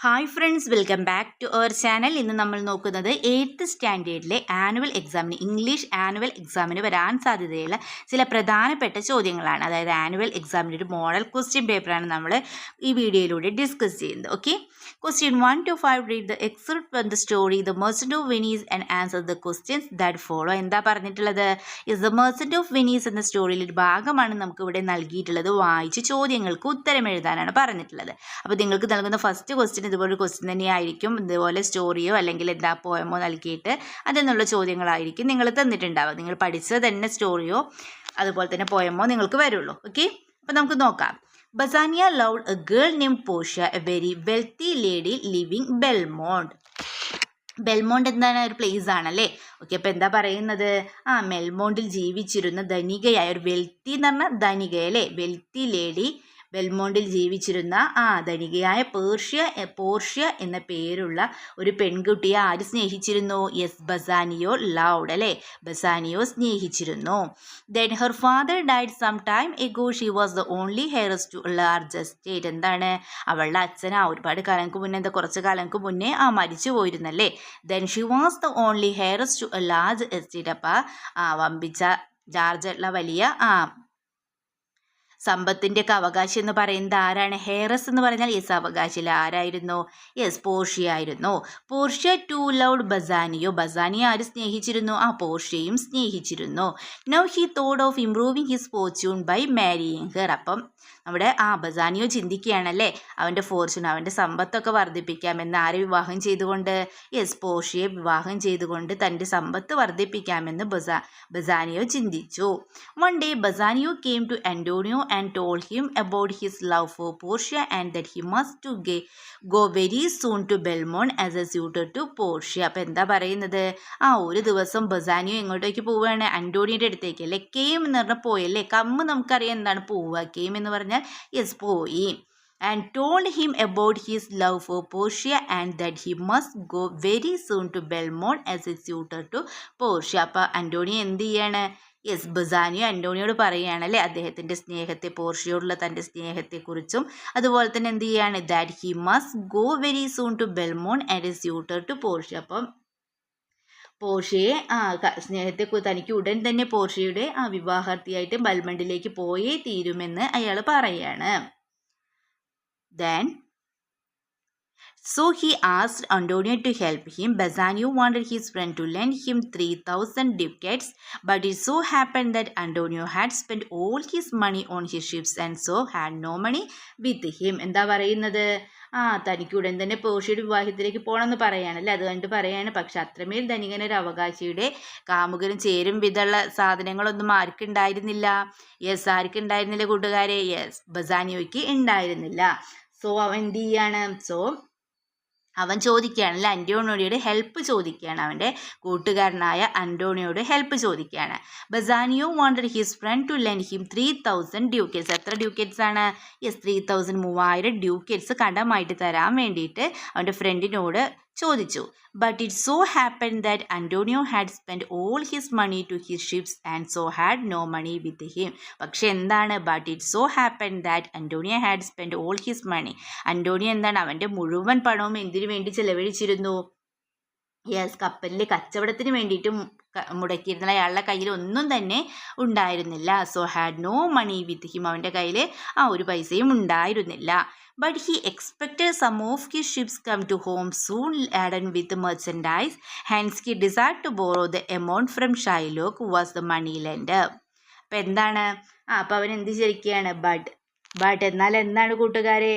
Hi friends, welcome back to our channel. ഇന്ന് നമ്മൾ നോക്കുന്നത് 8th സ്റ്റാൻഡേർഡിലെ ആനുവൽ എക്സാമിന് ഇംഗ്ലീഷ് ആനുവൽ എക്സാമിന് വരാൻ സാധ്യതയുള്ള ചില പ്രധാനപ്പെട്ട ചോദ്യങ്ങളാണ്. അതായത് ആനുവൽ എക്സാമിൻ്റെ ഒരു മോഡൽ ക്വസ്റ്റ്യൻ പേപ്പറാണ് നമ്മൾ ഈ വീഡിയോയിലൂടെ ഡിസ്കസ് ചെയ്യുന്നത്. Okay, question 1 to 5 read the except from the story the merchant of Venice and answer the questions that follow. എന്താ പറഞ്ഞിട്ടുള്ളത്? Is the merchant of Venice എന്ന സ്റ്റോറിയിൽ ഒരു ഭാഗമാണ് നമുക്ക് ഇവിടെ നൽകിയിട്ടുള്ളത്. വായിച്ച് ചോദ്യങ്ങൾക്ക് ഉത്തരം എഴുതാനാണ് പറഞ്ഞിട്ടുള്ളത്. അപ്പോൾ നിങ്ങൾക്ക് നൽകുന്ന ഫസ്റ്റ് ക്വസ്റ്റ്യൻ ഇതുപോലെ ക്വസ്റ്റ്യൻ തന്നെയായിരിക്കും. ഇതുപോലെ സ്റ്റോറിയോ അല്ലെങ്കിൽ എന്താ പോയമോ നൽകിയിട്ട് അതിനുള്ള ചോദ്യങ്ങളായിരിക്കും നിങ്ങൾ തന്നിട്ടുണ്ടാവുക. നിങ്ങൾ പഠിച്ചത് തന്നെ സ്റ്റോറിയോ അതുപോലെ തന്നെ പോയമോ നിങ്ങൾക്ക് വരുള്ളൂ. ഓക്കെ, അപ്പോൾ നമുക്ക് നോക്കാം. Bassanio loved a girl named Portia, a very wealthy lady living Belmont. Belmont എന്താണ്? ഒരു പ്ലേസ് ആണല്ലേ. ഓക്കെ, അപ്പോൾ എന്താ പറയുന്നത്? മെൽമോണ്ടിൽ ജീവിച്ചിരുന്ന ധനികയായ ഒരു വെൽത്തി എന്ന് പറഞ്ഞാൽ ധനികയല്ലേ, വെൽത്തി ലേഡി ബെൽമോണ്ടിൽ ജീവിച്ചിരുന്ന ധനികയായ പോർഷ്യ എന്ന പേരുള്ള ഒരു പെൺകുട്ടിയെ ആര് സ്നേഹിച്ചിരുന്നു? യെസ്, ബസാനിയോ ലൗഡ് അല്ലേ, ബസാനിയോ സ്നേഹിച്ചിരുന്നു. Then her father died some time ago, she was the only hairs to large estate. എന്താണ്? അവളുടെ അച്ഛൻ ഒരുപാട് കാലങ്ങൾക്ക് മുന്നേ, കുറച്ച് കാലങ്ങൾക്ക് മുന്നേ മരിച്ചു പോയിരുന്നല്ലേ. Then she was the only hairs to large estate. അപ്പം വമ്പിച്ച ജാർജുള്ള വലിയ സമ്പത്തിൻ്റെ ഒക്കെ അവകാശി എന്ന് പറയുന്നത് ആരാണ്? ഹെയറസ് എന്ന് പറഞ്ഞാൽ യെസ്, അവകാശില്ല. ആരായിരുന്നു? യെസ്, പോർഷ്യ ആയിരുന്നു. Portia to loved Bassanio, Bassanio ആര് സ്നേഹിച്ചിരുന്നു? പോർഷ്യയും സ്നേഹിച്ചിരുന്നു. Now he thought of improving his fortune by marrying her. അപ്പം നമ്മുടെ ബസാനിയോ ചിന്തിക്കുകയാണല്ലേ, അവൻ്റെ ഫോർച്യൂൺ, അവൻ്റെ സമ്പത്തൊക്കെ വർദ്ധിപ്പിക്കാമെന്ന്. ആരെ വിവാഹം ചെയ്തുകൊണ്ട്? യെസ്, പോർഷ്യയെ വിവാഹം ചെയ്തുകൊണ്ട് തൻ്റെ സമ്പത്ത് വർദ്ധിപ്പിക്കാമെന്ന് ബസാനിയോ ചിന്തിച്ചു. One day Bassanio came to Antonio and told him about his love for Portia and that he must to go very soon to Belmont as a suitor to Portia. അപ്പം എന്താ പറയുന്നത്? ഒരു ദിവസം ബസാനിയോ എങ്ങോട്ടേക്ക് പോവുകയാണ്? ആന്റോണിയുടെ അടുത്തേക്ക് അല്ലേ. Came എന്ന് പറഞ്ഞാൽ പോയല്ലേ. കമ്മ് നമുക്കറിയാം എന്താണ് പോവുക. കെയിം എന്ന് പറഞ്ഞാൽ യെസ്, പോയി. And told him about his love for Portia and that he must go very soon to Belmont as a suitor to Portia. അപ്പം ആന്റോണിയോ എന്ത് ചെയ്യാണ്? യെസ്, ബസാനിയോ ആന്റോണിയോട് പറയുകയാണല്ലേ അദ്ദേഹത്തിൻ്റെ സ്നേഹത്തെ, പോർഷ്യയോടുള്ള തൻ്റെ സ്നേഹത്തെക്കുറിച്ചും അതുപോലെ തന്നെ എന്ത് ചെയ്യാണ്? That he must go very soon to Belmont and a suitor to Portia. അപ്പം പോർഷ്യയെ സ്നേഹത്തെ തനിക്ക് ഉടൻ തന്നെ പോർഷ്യയുടെ വിവാഹാർത്ഥിയായിട്ട് ബെൽമണ്ടിലേക്ക് പോയേ തീരുമെന്ന് അയാൾ പറയാണ്. Then so he asked Antonio to help him. Bassanio wanted his friend to lend him 3,000 ducats, but it so happened that Antonio had spent all his money on his ships and so had no money with him. എന്താ പറയുന്നത്? തനിക്ക് ഉടൻ തന്നെ പോർഷ്യയുടെ വിവാഹത്തിലേക്ക് പോകണമെന്ന് പറയാനല്ലേ. അത് കണ്ടിട്ട് പറയാണ്. പക്ഷെ അത്രമേൽ ധനികനൊരു അവകാശിയുടെ കാമുകനും ചേരും വിധമുള്ള സാധനങ്ങളൊന്നും ആർക്കുണ്ടായിരുന്നില്ല. യെസ്, ആർക്കുണ്ടായിരുന്നില്ല കൂട്ടുകാരെ? യെസ്, ബസാനിയോയ്ക്ക് ഉണ്ടായിരുന്നില്ല. സോ അവൻ എന്ത് ചെയ്യാണ്? അവൻ ചോദിക്കുകയാണല്ലോ, ആന്റോണിയോയുടെ ഹെൽപ്പ് ചോദിക്കുകയാണ്. അവൻ്റെ കൂട്ടുകാരനായ ആന്റോണിയോയുടെ ഹെൽപ്പ് ചോദിക്കുകയാണ്. Bassanio wanted his friend to lend him 3,000 ducats. എത്ര ഡ്യൂക്കറ്റ്സ് ആണ്? യെസ്, 3,000 ഡ്യൂക്കറ്റ്സ് കടമായിട്ട് തരാൻ വേണ്ടിയിട്ട് അവൻ്റെ ഫ്രണ്ടിനോട് ചോദിച്ചു. But it so happen that Antonio had spend all his money to his ships and so had no money with him. പക്ഷെ എന്താണ്? But it so happen that Antonio had spend all his money. Antonio എന്താണ്? അവൻ്റെ മുഴുവൻ പണവും എന്തിനു വേണ്ടി ചെലവഴിച്ചിരുന്നു? Yes, കപ്പലിലെ കച്ചവടത്തിന് വേണ്ടിയിട്ട് മുടക്കിയിരുന്ന അയാളുടെ കയ്യിൽ ഒന്നും തന്നെ ഉണ്ടായിരുന്നില്ല. So had no money with him. അവൻ്റെ കയ്യിൽ ഒരു പൈസയും ഉണ്ടായിരുന്നില്ല. But he expected some of his ships come to home soon laden with merchandise. Hence he desired to borrow the amount from Shylock, who was the money lender. അപ്പം എന്താണ്? അപ്പം അവൻ എന്ത് ശരിക്കുകയാണ്? ബട്ട് എന്നാൽ എന്താണ് കൂട്ടുകാരെ?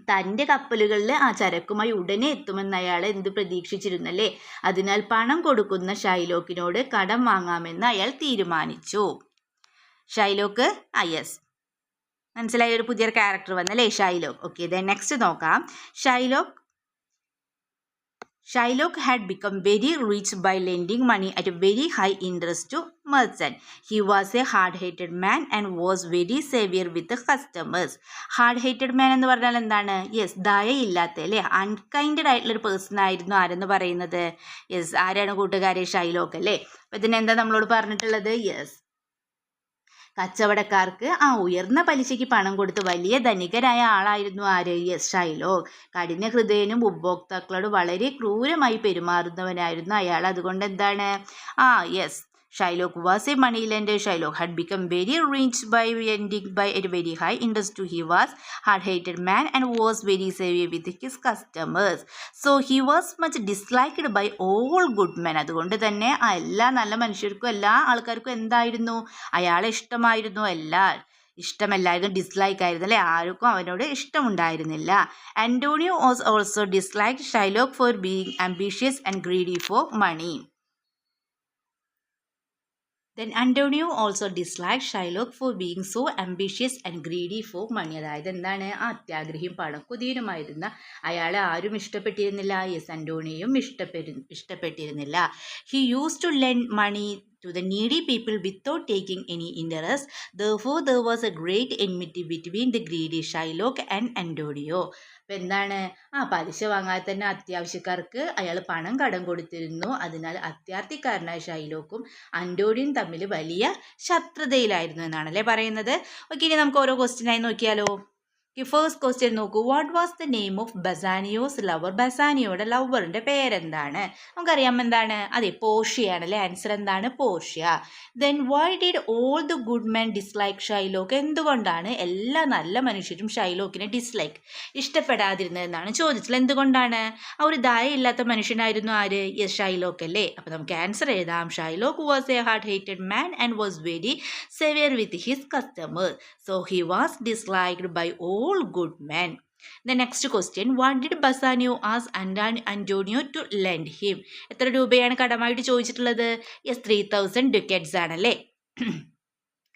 തൻ്റെ കപ്പലുകളിൽ ചരക്കുമായി ഉടനെ എത്തുമെന്ന് അയാൾ എന്ത് പ്രതീക്ഷിച്ചിരുന്നല്ലേ. അതിനാൽ പണം കൊടുക്കുന്ന ഷൈലോക്കിനോട് കടം വാങ്ങാമെന്ന് അയാൾ തീരുമാനിച്ചു. ഷൈലോക്ക് യെസ്, മനസ്സിലായ ഒരു പുതിയൊരു ക്യാരക്ടർ വന്നല്ലേ, ഷൈലോക്ക്. ഓക്കെ, ദെൻ നെക്സ്റ്റ് നോക്കാം. Shylock had become very rich by lending money at a very high interest to merchant. He was a hard hated man and was very severe with customers. Hard hated man എന്ന് പറഞ്ഞാൽ എന്താണ്? Yes, ദയയില്ലാത്ത അല്ലേ, അൺകൈൻഡഡ് ആയിട്ടുള്ളൊരു person ആയിരുന്നു ആരെന്ന് പറയുന്നത്? Yes, ആരാണ് കൂട്ടുകാരെ? ഷൈലോക്ക് അല്ലേ. അപ്പം ഇതിനെന്താ നമ്മളോട് പറഞ്ഞിട്ടുള്ളത്? യെസ്, കച്ചവടക്കാർക്ക് ഉയർന്ന പലിശയ്ക്ക് പണം കൊടുത്ത് വലിയ ധനികരായ ആളായിരുന്നു ആര്? Yes, Shylock. കഠിന ഹൃദയനും ഉപഭോക്താക്കളോട് വളരെ ക്രൂരമായി പെരുമാറുന്നവനായിരുന്നു അയാൾ. അതുകൊണ്ട് എന്താണ്? Yes, Shylock was a moneylender. Shylock had become very rich by lending by a very high interest. He was hard-headed man and was very severe with his customers. So he was much disliked by all good men. അതുകൊണ്ട് തന്നെ എല്ലാ നല്ല മനുഷ്യർക്കും എല്ലാ ആൾക്കാർക്കും എന്തായിരുന്നു? അയാളെ ഇഷ്ടമായിരുന്നു. ഇഷ്ടമല്ലായിരുന്നു, ഡിസ്ലൈക്ക് ആയിരുന്നു അല്ലേ? ആർക്കും അവനോട് ഇഷ്ടമുണ്ടായിരുന്നില്ല. Antonio was also disliked Shylock for being ambitious and greedy for money. Then Antonio also disliked Shylock for being so ambitious and greedy for money. അതായത് എന്താണ്? അത്യാഗ്രഹിയും പണക്കൊതിയനുമായിരുന്ന അയാളെ ആരും ഇഷ്ടപ്പെട്ടിരുന്നില്ല. Yes, അന്റോണിയും ഇഷ്ടപ്പെട്ടിരുന്നില്ല. He used to lend money to the needy people without taking any interest. Therefore, there was a great enmity between the greedy Shylock and Antonio. അപ്പം എന്താണ്? പലിശ വാങ്ങാതെ തന്നെ അത്യാവശ്യക്കാർക്ക് അയാൾ പണം കടം കൊടുത്തിരുന്നു. അതിനാൽ അത്യാർത്ഥിക്കാരനായ ഷൈലോക്കും അന്റോണിയും തമ്മിൽ വലിയ ശത്രുതയിലായിരുന്നു എന്നാണല്ലേ പറയുന്നത്. ഓക്കെ, ഇനി നമുക്ക് ഓരോ ക്വസ്റ്റ്യനായി നോക്കിയാലോ. ഫസ്റ്റ് ക്വസ്റ്റ്യൻ നോക്കൂ. What was the name of Bassanio's lover? ബസാനിയോയുടെ ലവറിന്റെ പേരെന്താണ്? നമുക്കറിയാം എന്താണ്? അതെ, പോർഷ്യയാണ് അല്ലേ? ആൻസർ എന്താണ്? Portia. Then why did all the good men dislike Shylock? എന്തുകൊണ്ടാണ് എല്ലാ നല്ല മനുഷ്യരും ഷൈലോക്കിനെ ഇഷ്ടപ്പെടാതിരുന്നതെന്നാണ് ചോദിച്ചത്. എന്തുകൊണ്ടാണ്? ഒരു ദയയില്ലാത്ത മനുഷ്യനായിരുന്നു ആര്? യെസ്, ഷൈലോക്ക് അല്ലേ? അപ്പൊ നമുക്ക് ആൻസർ എഴുതാം. Shylock was a hard hated man and was very severe with his customers. So he was disliked by all good men. The next question, what did Bassanio ask Antonio to lend him? എത്ര രൂപയാണ് കടമായിട്ട് ചോദിച്ചിട്ടുള്ളത്? Yes, 3000 ducats ആണല്ലേ?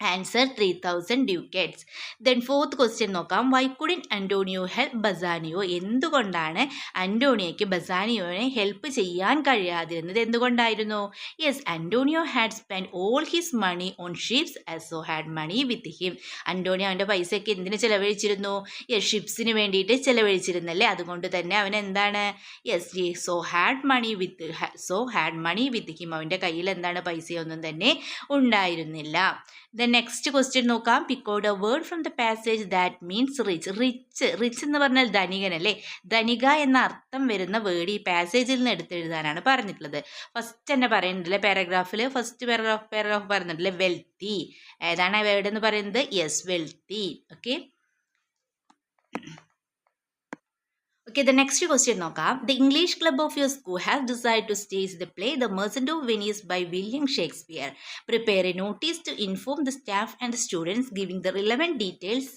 Answer 3000 ducats. Then fourth question നോക്കാം. Why couldn't Antonio help Bassanio? എന്തുകൊണ്ടാണ് അന്റോണിയോയ്ക്ക് ബസാനിയോനെ help ചെയ്യാൻ കഴിയാതിരുന്നത്? എന്തുകൊണ്ടായിരുന്നു? Yes, Antonio had spend all his money on ships also had money with him. Antonio അവൻ്റെ പൈസയൊക്കെ എന്തിന് ചെലവഴിച്ചിരുന്നു? യെസ്, ഷിപ്സിന് വേണ്ടിയിട്ട് ചെലവഴിച്ചിരുന്നല്ലേ? അതുകൊണ്ട് തന്നെ അവൻ എന്താണ്? Yes, so had money with him. അവൻ്റെ കയ്യിൽ എന്താണ്? പൈസയൊന്നും തന്നെ ഉണ്ടായിരുന്നില്ല. നെക്സ്റ്റ് ക്വസ്റ്റ്യൻ നോക്കാം. Pick out a word from the passage that means rich. Rich എന്ന് പറഞ്ഞാൽ ധനികൻ അല്ലേ? ധനിക എന്ന അർത്ഥം വരുന്ന വേർഡ് ഈ പാസേജിൽ നിന്ന് എടുത്തെഴുതാനാണ് പറഞ്ഞിട്ടുള്ളത്. ഫസ്റ്റ് തന്നെ പറയുന്നുണ്ടല്ലേ പാരഗ്രാഫിൽ, ഫസ്റ്റ് പാരഗ്രാഫ് പറയുന്നുണ്ടല്ലേ വെൽത്തി. ഏതാണ് വേർഡ് എന്ന് പറയുന്നത്? Yes, wealthy. Okay. Okay, the next question നോക്കാം. The English club of your school has decided to stage the play The Merchant of Venice by William Shakespeare. Prepare a notice to inform the staff and the students giving the relevant details.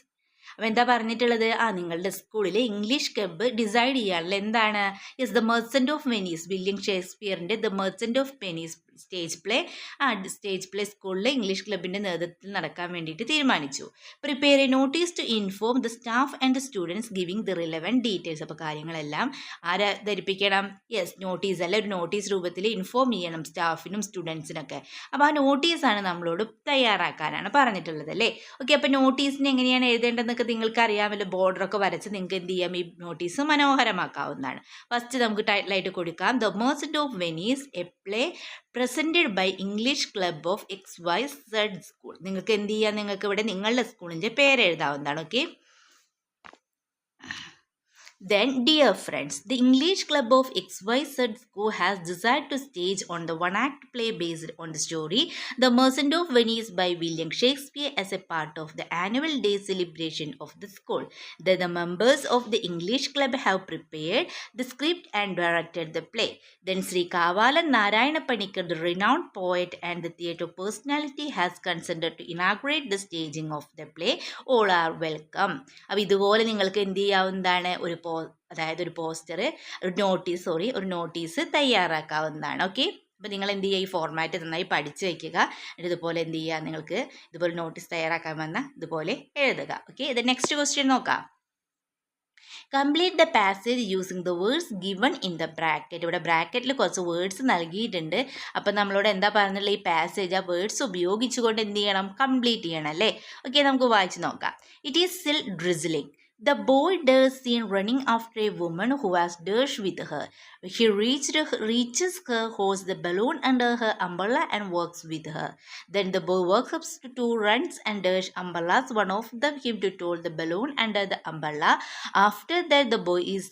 അപ്പോൾ എന്താ പറഞ്ഞിട്ടുള്ളത്? നിങ്ങളുടെ സ്കൂളിലെ English club decide ചെയ്യാനുള്ള എന്താണ്? Yes, the merchant of Venice, William ഷേക്സ്പിയറിൻ്റെ the merchant of Venice stage play സ്കൂളിലെ English ക്ലബിൻ്റെ നേതൃത്വത്തിൽ നടക്കാൻ വേണ്ടിയിട്ട് തീരുമാനിച്ചു. Prepare a notice to inform the staff and the students giving the relevant details. അപ്പോൾ കാര്യങ്ങളെല്ലാം ആരെ ധരിപ്പിക്കണം? യെസ്, നോട്ടീസ് അല്ല, ഒരു നോട്ടീസ് രൂപത്തിൽ ഇൻഫോം ചെയ്യണം സ്റ്റാഫിനും സ്റ്റുഡൻസിനൊക്കെ. അപ്പോൾ ആ നോട്ടീസാണ് നമ്മളോട് തയ്യാറാക്കാനാണ് പറഞ്ഞിട്ടുള്ളത് അല്ലേ? ഓക്കെ, അപ്പോൾ നോട്ടീസിന് എങ്ങനെയാണ് എഴുതേണ്ടതെന്നൊക്കെ നിങ്ങൾക്ക് അറിയാമല്ലോ. ബോർഡറൊക്കെ വരച്ച് നിങ്ങൾക്ക് എന്ത് ചെയ്യാം? ഈ നോട്ടീസ് മനോഹരമാക്കാവുന്നതാണ്. ഫസ്റ്റ് നമുക്ക് ടൈറ്റിലായിട്ട് കൊടുക്കാം, the merchant of Venice, a play presented by English club of XYZ school. നിങ്ങൾക്ക് എന്ത് ചെയ്യാം? നിങ്ങൾക്ക് ഇവിടെ നിങ്ങളുടെ സ്കൂളിൻ്റെ പേര് എഴുതാവുന്നതാണ്. Okay. Then, dear friends, the English Club of XYZ School has decided to stage on the one-act play based on the story The Merchant of Venice by William Shakespeare as a part of the annual day celebration of the school. The members of the English Club have prepared the script and directed the play. Then Sri Kavalan Narayana Panikkar, the renowned poet and the theatre personality, has consented to inaugurate the staging of the play. All are welcome. അപ്പോൾ ഇതുപോലെ നിങ്ങൾക്ക് എന്ത് ചെയ്യാവുന്നതാണ്? അതായത് ഒരു poster, ഒരു notice തയ്യാറാക്കാവുന്നതാണ്. Okay, അപ്പോൾ നിങ്ങൾ എന്ത് ചെയ്യുക? ഈ ഫോർമാറ്റ് നന്നായി പഠിച്ചു വയ്ക്കുക. ഇതുപോലെ എന്ത് ചെയ്യുക? നിങ്ങൾക്ക് ഇതുപോലെ നോട്ടീസ് തയ്യാറാക്കാൻ വന്നാൽ ഇതുപോലെ എഴുതുക. ഓക്കെ, ഇത് നെക്സ്റ്റ് ക്വസ്റ്റ്യൻ നോക്കാം. Complete the passage using the words given in the bracket. ഇവിടെ ബ്രാക്കറ്റിൽ കുറച്ച് വേർഡ്സ് നൽകിയിട്ടുണ്ട്. അപ്പം നമ്മളോട് എന്താ പറഞ്ഞിട്ടുള്ള ഈ പാസേജ് ആ വേർഡ്സ് ഉപയോഗിച്ചുകൊണ്ട് എന്ത് ചെയ്യണം? കംപ്ലീറ്റ് ചെയ്യണം അല്ലേ? ഓക്കെ, നമുക്ക് വായിച്ച് നോക്കാം. It is still drizzling. The boy does seen running after a woman who has dash with her. He reaches her, holds the balloon under her umbrella and walks with her. Then the boy walks up to two runs and dash umbrellas. One of them him to hold the balloon under the umbrella. After that, the boy is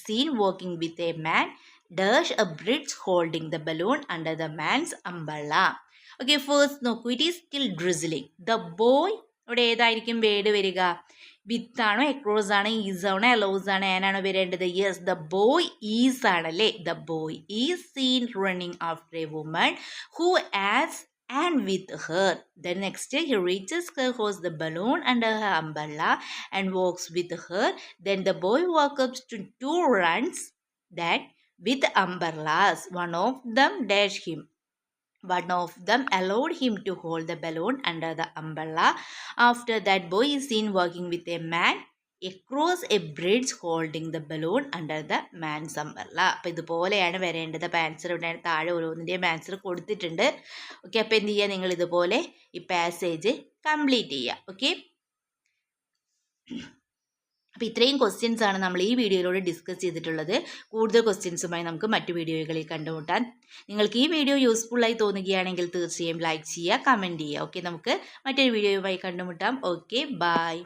seen walking with a man. Dash a bridge holding the balloon under the man's umbrella. Okay, first നോക്കൂ, it is still drizzling. The boy, ഇവിടെ ഏതായിരിക്കും word വരിക? വിത്താണോ, across ആണ്, is ആണോ, allows ആണ്, ആനാണോ വരേണ്ടത്? Yes, the boy is ആണല്ലേ. The boy is seen running after A woman who has and with her. Then next he reaches her, holds the balloon under her umbrella and walks with her. Then the boy walks up to two runs that with umbrellas. One of them dashed him. One of them allowed him to hold the balloon under the umbrella. After that, boy is seen walking with a man across a bridge holding the balloon under the man's umbrella. അപ്പോൾ ഇതുപോലെയാണ് വരേണ്ടത്. അപ്പോൾ answer ഇവിടെ താഴെ ഓരോന്നിൻ്റെയും answer കൊടുത്തിട്ടുണ്ട്. Okay, അപ്പോൾ എന്ത് ചെയ്യുക, നിങ്ങൾ ഇതുപോലെ ഈ പാസേജ് കംപ്ലീറ്റ് ചെയ്യുക. ഓക്കെ, അപ്പോൾ ഇത്രയും ക്വസ്റ്റ്യൻസ് ആണ് നമ്മൾ ഈ വീഡിയോയിലൂടെ ഡിസ്കസ് ചെയ്തിട്ടുള്ളത്. കൂടുതൽ ക്വസ്റ്റ്യൻസുമായി നമുക്ക് മറ്റു വീഡിയോകളിൽ കണ്ടുമുട്ടാൻ. നിങ്ങൾക്ക് ഈ വീഡിയോ യൂസ്ഫുള്ളായി തോന്നുകയാണെങ്കിൽ തീർച്ചയായും ലൈക്ക് ചെയ്യുക, കമൻറ്റ് ചെയ്യുക. ഓക്കെ, നമുക്ക് മറ്റൊരു വീഡിയോയുമായി കണ്ടുമുട്ടാം. Okay, by.